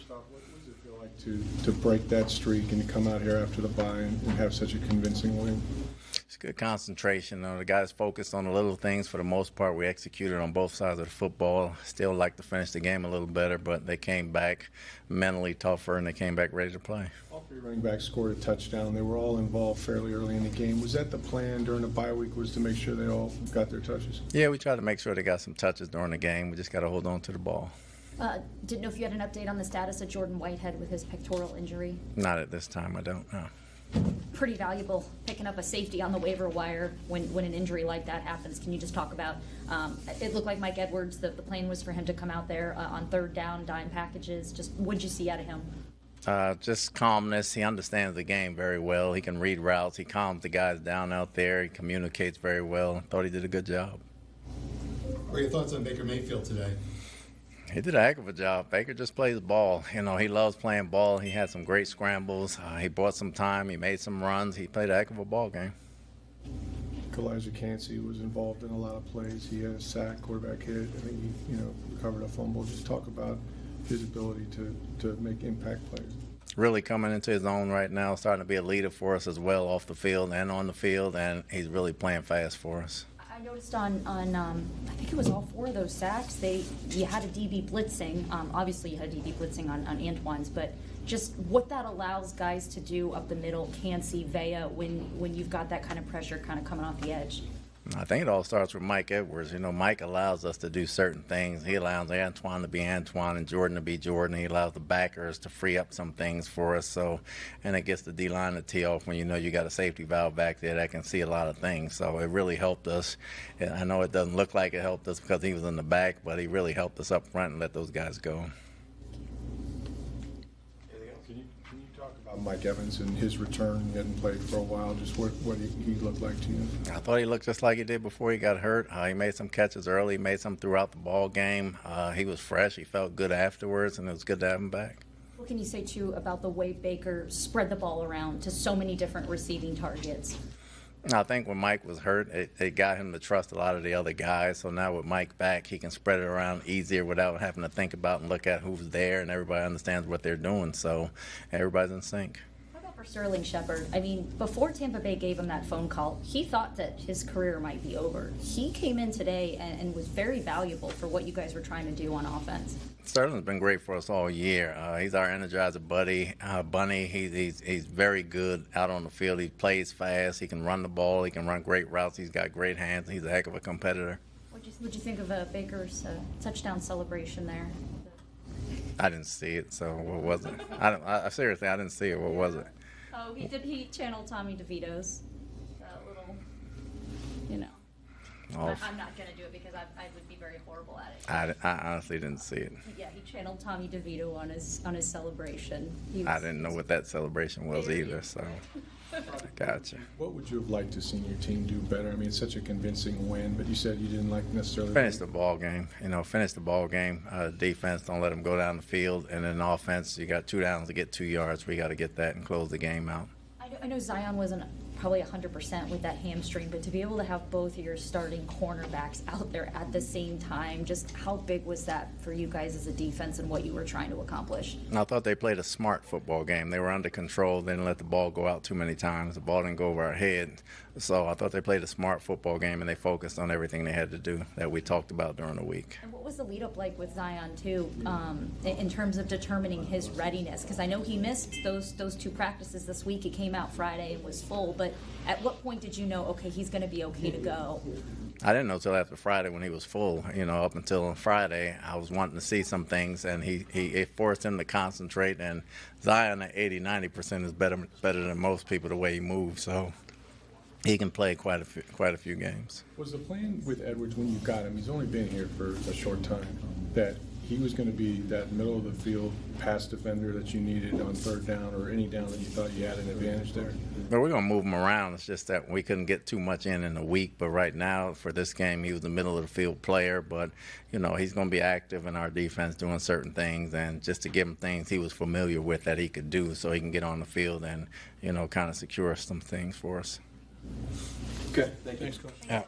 First off, what does it feel like to break that streak and to come out here after the bye and have such a convincing win? It's good concentration. The guys focused on the little things. For the most part, we executed on both sides of the football. Still like to finish the game a little better, but they came back mentally tougher, and they came back ready to play. All three running backs scored a touchdown. They were all involved fairly early in the game. Was that the plan during the bye week, was to make sure they all got their touches? Yeah, we tried to make sure they got some touches during the game. We just got to hold on to the ball. Didn't know if you had an update on the status of Jordan Whitehead with his pectoral injury. Not at this time, I don't know. Pretty valuable picking up a safety on the waiver wire when an injury like that happens. Can you just talk about, it looked like Mike Edwards, the plan was for him to come out there on third down, dime packages. Just what'd you see out of him? Just calmness. He understands the game very well. He can read routes. He calms the guys down out there. He communicates very well. I thought he did a good job. What are your thoughts on Baker Mayfield today? He did a heck of a job. Baker just plays ball. You know, he loves playing ball. He had some great scrambles. He bought some time. He made some runs. He played a heck of a ball game. Elijah Cansey was involved in a lot of plays. He had a sack, quarterback hit. I think he, recovered a fumble. Just talk about his ability to make impact plays. Really coming into his own right now, starting to be a leader for us as well off the field and on the field, and he's really playing fast for us. I noticed on I think it was all four of those sacks, you had a DB blitzing. Obviously, you had a DB blitzing on Antoine's, but just what that allows guys to do up the middle, Cansey, Vea, when you've got that kind of pressure kind of coming off the edge. I think it all starts with Mike Edwards. You know, Mike allows us to do certain things. He allows Antoine to be Antoine and Jordan to be Jordan. He allows the backers to free up some things for us. So, and it gets the D-line to tee off when you know you got a safety valve back there that can see a lot of things. So it really helped us. And I know it doesn't look like it helped us because he was in the back, but he really helped us up front and let those guys go. Can you talk about Mike Evans and his return? He hadn't played for a while. Just what he looked like to you? I thought he looked just like he did before he got hurt. He made some catches early, made some throughout the ball game. He was fresh. He felt good afterwards, and it was good to have him back. What can you say, too, about the way Baker spread the ball around to so many different receiving targets? I think when Mike was hurt, it got him to trust a lot of the other guys. So now with Mike back, he can spread it around easier without having to think about and look at who's there, and everybody understands what they're doing. So everybody's in sync. How about for Sterling Shepard? I mean, before Tampa Bay gave him that phone call, he thought that his career might be over. He came in today and was very valuable for what you guys were trying to do on offense. Sterling's been great for us all year. He's our energizer bunny. He's very good out on the field. He plays fast. He can run the ball. He can run great routes. He's got great hands. He's a heck of a competitor. What'd you think of Baker's touchdown celebration there? I didn't see it, so what was it? I seriously, I didn't see it. What was it? Oh, he channeled Tommy DeVito's little, I'm not going to do it because I would be very horrible at it. I honestly didn't see it. Yeah, he channeled Tommy DeVito on his celebration. I didn't know what that celebration was either, so I gotcha. What would you have liked to see your team do better? I mean, it's such a convincing win, but you said you didn't like necessarily finish the ball game. Finish the ball game. Defense, don't let them go down the field, and then offense, you got 2 downs to get 2 yards. We got to get that and close the game out. I know Zion wasn't probably 100% with that hamstring, but to be able to have both of your starting cornerbacks out there at the same time, just how big was that for you guys as a defense and what you were trying to accomplish? I thought they played a smart football game. They were under control. They didn't let the ball go out too many times. The ball didn't go over our head. So I thought they played a smart football game, and they focused on everything they had to do that we talked about during the week. And what was the lead-up like with Zion, too, in terms of determining his readiness? Because I know he missed those 2 practices this week. He came out Friday and was full. But at what point did you know, okay, he's going to be okay to go? I didn't know till after Friday when he was full. Up until Friday, I was wanting to see some things, and it forced him to concentrate. And Zion at 80-90% is better than most people the way he moves. So he can play quite a few games. Was the plan with Edwards when you got him, he's only been here for a short time, that he was going to be that middle of the field pass defender that you needed on third down or any down that you thought you had an advantage there? But we're going to move him around. It's just that we couldn't get too much in a week. But right now, for this game, he was the middle of the field player. But, he's going to be active in our defense doing certain things. And just to give him things he was familiar with that he could do so he can get on the field and, kind of secure some things for us. Good. Thank you. Thanks, Coach. Yeah.